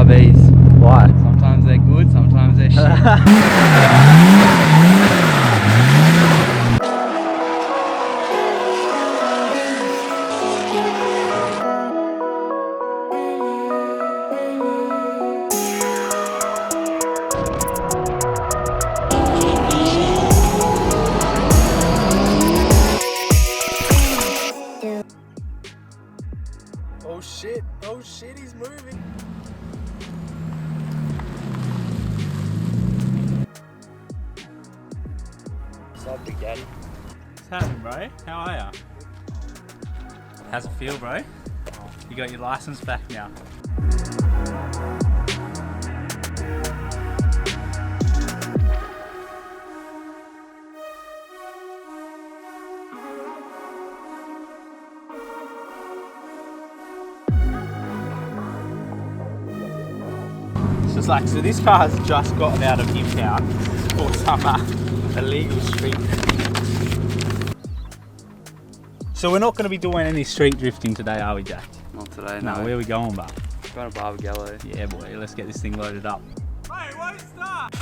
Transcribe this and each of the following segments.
RBs. Why? Sometimes they're good, sometimes they're shit. Oh shit, he's moving. What's up, Big Daddy? What's happening, bro? How are ya? How's it feel, bro? You got your license back now. Just like, so this car has just gotten out of impound for some illegal street. So we're not going to be doing any street drifting today, are we, Jack? Not today, No, no. where are we going, bud? Going to Barbagallo. Yeah, boy, let's get this thing loaded up. Hey, it won't start!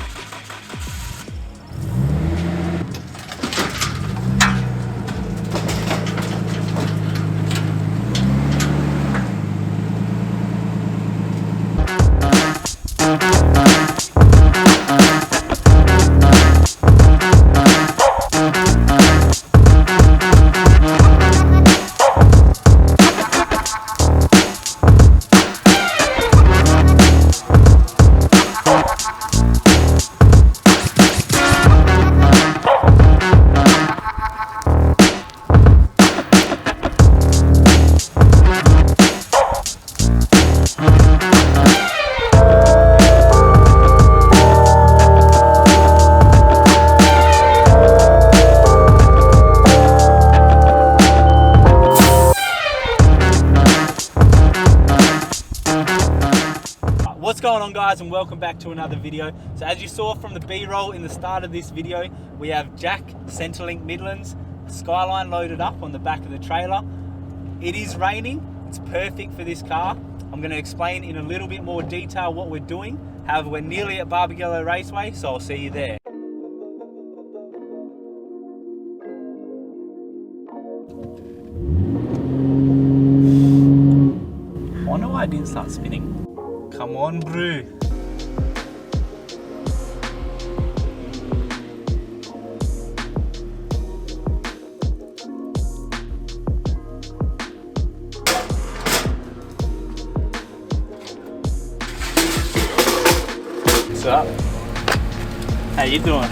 What's going on, guys, and welcome back to another video. So as you saw from the B-roll in the start of this video, we have Jack Centrelink Midlands Skyline loaded up on the back of the trailer. It is raining. It's perfect for this car. I'm going to explain in a little bit more detail what we're doing. However, we're nearly at Barbagallo Raceway, so I'll see you there. I wonder why it didn't start spinning. Come on, bro. What's up? How you doing?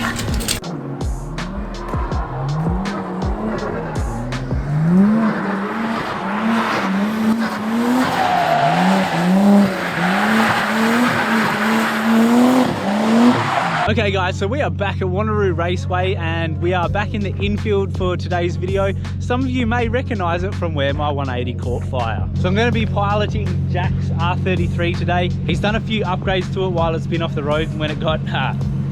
Okay guys, so we are back at Wanneroo Raceway and we are back in the infield for today's video. Some of you may recognise it from where my 180 caught fire. So I'm going to be piloting Jack's R33 today. He's done a few upgrades to it while it's been off the road when it got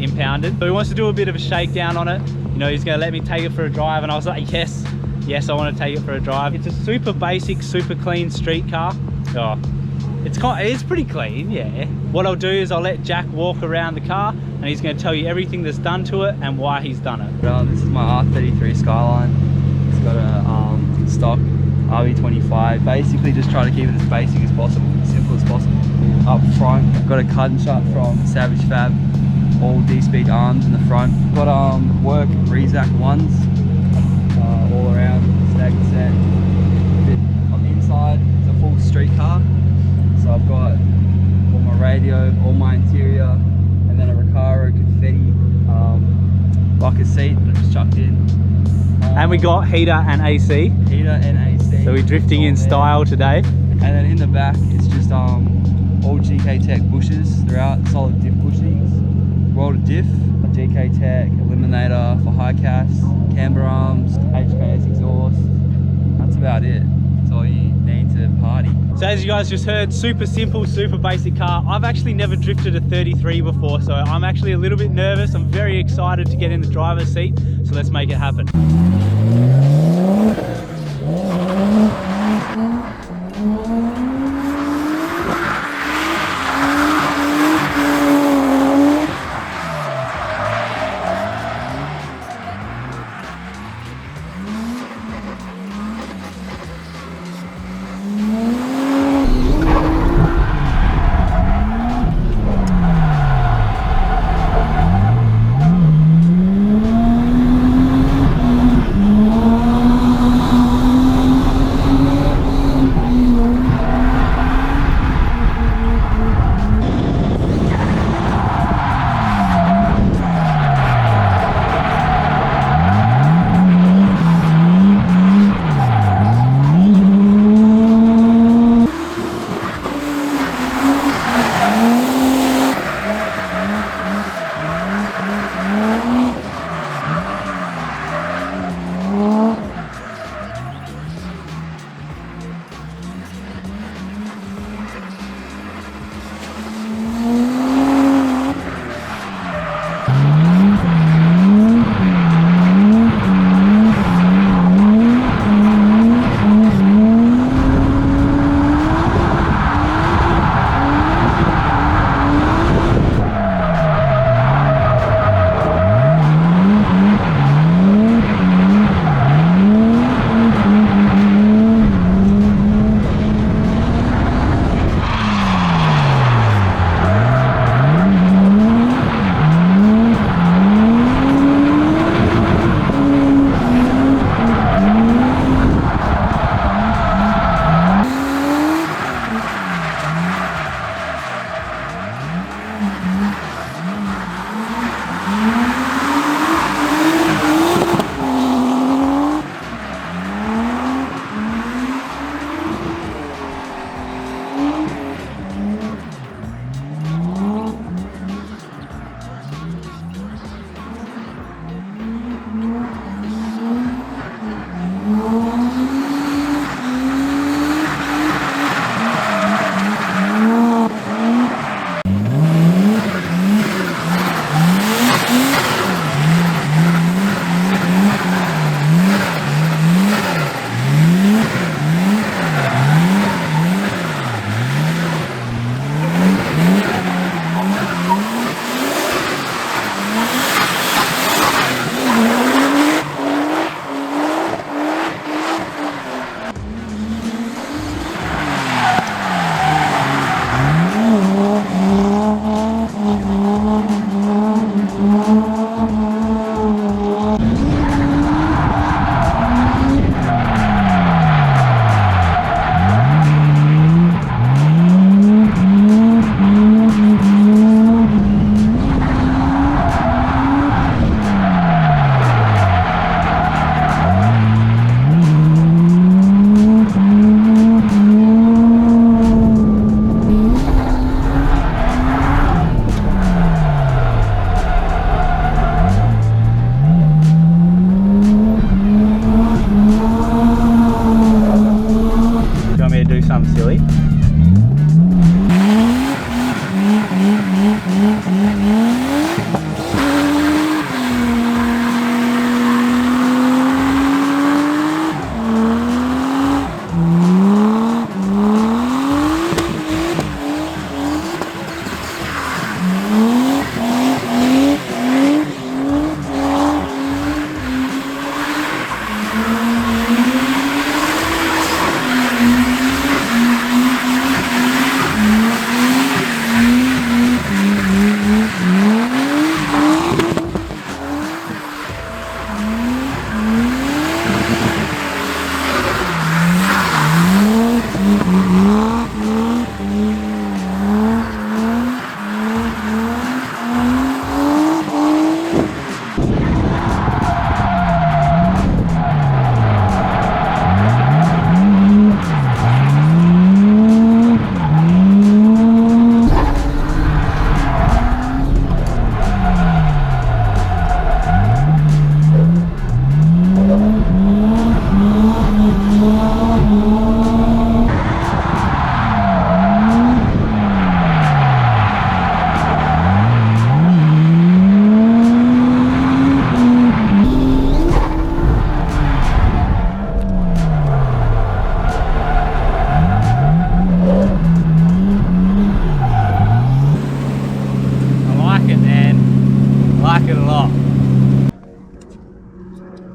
impounded. So he wants to do a bit of a shakedown on it. You know, he's going to let me take it for a drive, and I was like, yes, I want to take it for a drive. It's a super basic, super clean street car. Oh, it's pretty clean, yeah. What I'll do is I'll let Jack walk around the car and he's going to tell you everything that's done to it and why he's done it. This is my R33 Skyline. It's got a stock RB25. Basically just try to keep it as basic as possible, as simple as possible. Up front, I've got a cut and shut from Savage Fab, all D-speed arms in the front. Got work Rezac ones all around, staggered set. On the inside, it's a full street car. So I've got all my radio, all my interior, and then a Recaro confetti bucket seat that I just chucked in. And we got heater and AC. Heater and AC. So we're drifting in style today. And then in the back, it's just all GK Tech bushes throughout, solid diff bushings, welded diff, a GK Tech eliminator for high cast, camber arms, HKS exhaust. That's about it. That's all you need to party. So as you guys just heard, super simple, super basic car. I've actually never drifted a 33 before, so I'm actually a little bit nervous. I'm very excited to get in the driver's seat, so let's make it happen. do something silly.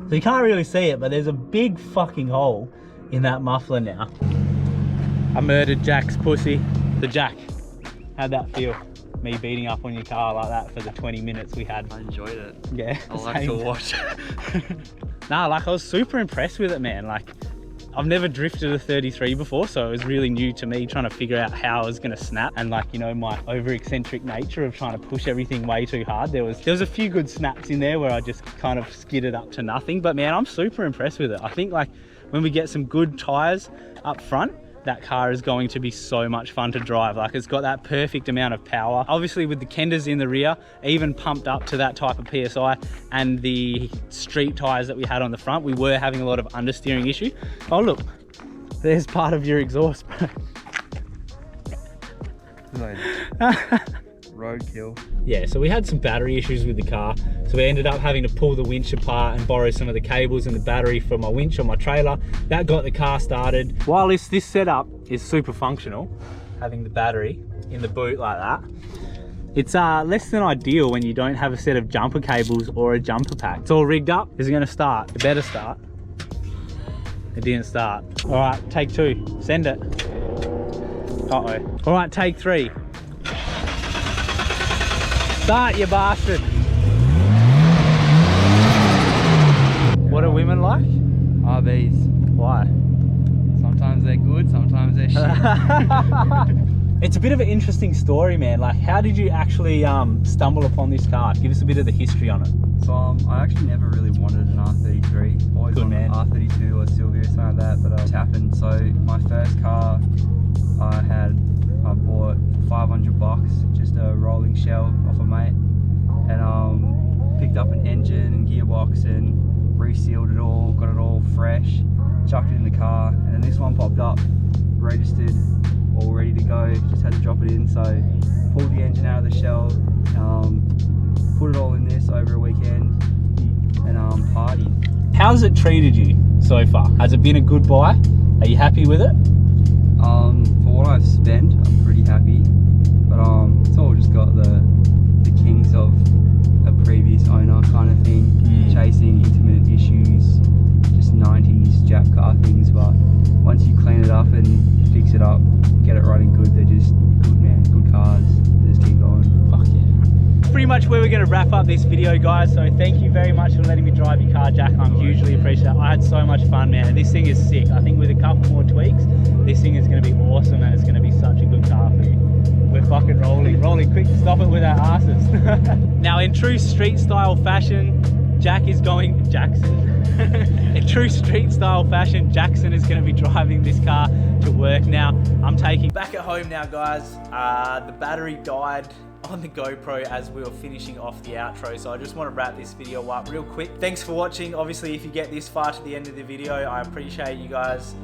So you can't really see it, but there's a big fucking hole in that muffler now. I murdered Jack's pussy. So Jack, how'd that feel? Me beating up on your car like that for the 20 minutes we had. I enjoyed it. Yeah. I like to watch. Nah, like I was super impressed with it, man. Like I've never drifted a 33 before, so it was really new to me trying to figure out how I was gonna snap, and like, you know, my over eccentric nature of trying to push everything way too hard. There was a few good snaps in there where I just kind of skidded up to nothing, but man, I'm super impressed with it. I think like when we get some good tires up front, that car is going to be so much fun to drive. Like it's got that perfect amount of power. Obviously with the Kenders in the rear, even pumped up to that type of PSI, and the street tires that we had on the front, we were having a lot of understeering issue. Oh look, there's part of your exhaust, bro. Roadkill. Yeah, so we had some battery issues with the car, so we ended up having to pull the winch apart and borrow some of the cables and the battery from my winch on my trailer. That got the car started. While this setup is super functional, having the battery in the boot like that, it's less than ideal when you don't have a set of jumper cables or a jumper pack. It's all rigged up. Is it gonna start? It better start. It didn't start. All right, take two, send it. Uh-oh. All right, take three. Start, you bastard. What are women like? RVs. Why? Sometimes they're good, sometimes they're shit. It's a bit of an interesting story, man. Like, how did you actually stumble upon this car? Give us a bit of the history on it. So I actually never really wanted an R33. Always Good wanted man. an R32 or Sylvia or something like that, but it happened. So my first car I bought for 500 bucks, just a rolling shell off a mate, and picked up an engine and gearbox and resealed it all, got it all fresh, chucked it in the car, and then this one popped up, registered, all ready to go, just had to drop it in. So pulled the engine out of the shell, put it all in this over a weekend, and partied. How's it treated you so far? Has it been a good buy? Are you happy with it? For what I've spent, I'm pretty happy, but it's all just got the kinks of a previous owner kind of thing, chasing intermittent issues, just 90s Jap car things. But once you clean it up and fix it up, get it running good, they're just good, man, good cars. They just keep going. Fuck yeah. Pretty much where we're going to wrap up this video, guys. So thank you very much for letting me drive your car, Jack. I'm hugely appreciate it. I had so much fun, man, and this thing is sick. I think with a couple more tweaks, this thing is going to be awesome, and it's going to be such a good car for you. We're fucking rolling quick to stop it with our asses. Now in true street style fashion, in true street style fashion, Jackson is going to be driving this car to work. Now I'm taking back at home now, guys. The battery died on the GoPro as we were finishing off the outro. So I just want to wrap this video up real quick. Thanks for watching. Obviously, if you get this far to the end of the video, I appreciate you guys.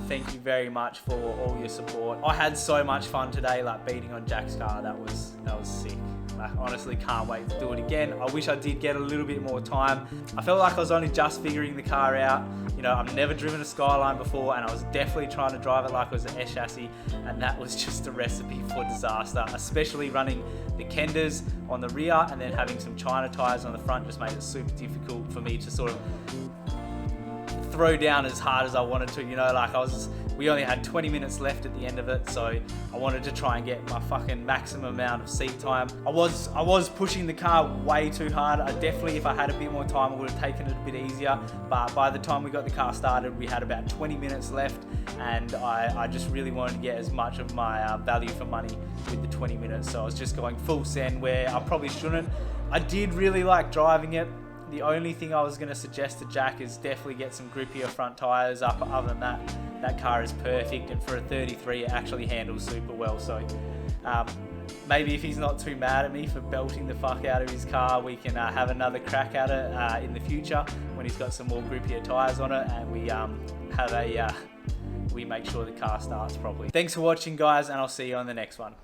Thank you very much for all your support. I had so much fun today, like beating on Jack's car. That was sick. I honestly can't wait to do it again. I wish I did get a little bit more time. I felt like I was only just figuring the car out. You know, I've never driven a Skyline before, and I was definitely trying to drive it like it was an S chassis, and that was just a recipe for disaster, especially running the Kenders on the rear and then having some China tires on the front just made it super difficult for me to sort of throw down as hard as I wanted to, you know, like we only had 20 minutes left at the end of it, so I wanted to try and get my fucking maximum amount of seat time. I was pushing the car way too hard. I definitely, if I had a bit more time, I would have taken it a bit easier, but by the time we got the car started, we had about 20 minutes left, and I just really wanted to get as much of my value for money with the 20 minutes, so I was just going full send where I probably shouldn't. I did really like driving it. The only thing I was going to suggest to Jack is definitely get some grippier front tyres up. Other than that, that car is perfect, and for a 33 it actually handles super well. So maybe if he's not too mad at me for belting the fuck out of his car, we can have another crack at it in the future when he's got some more grippier tyres on it, and we make sure the car starts properly. Thanks for watching, guys, and I'll see you on the next one.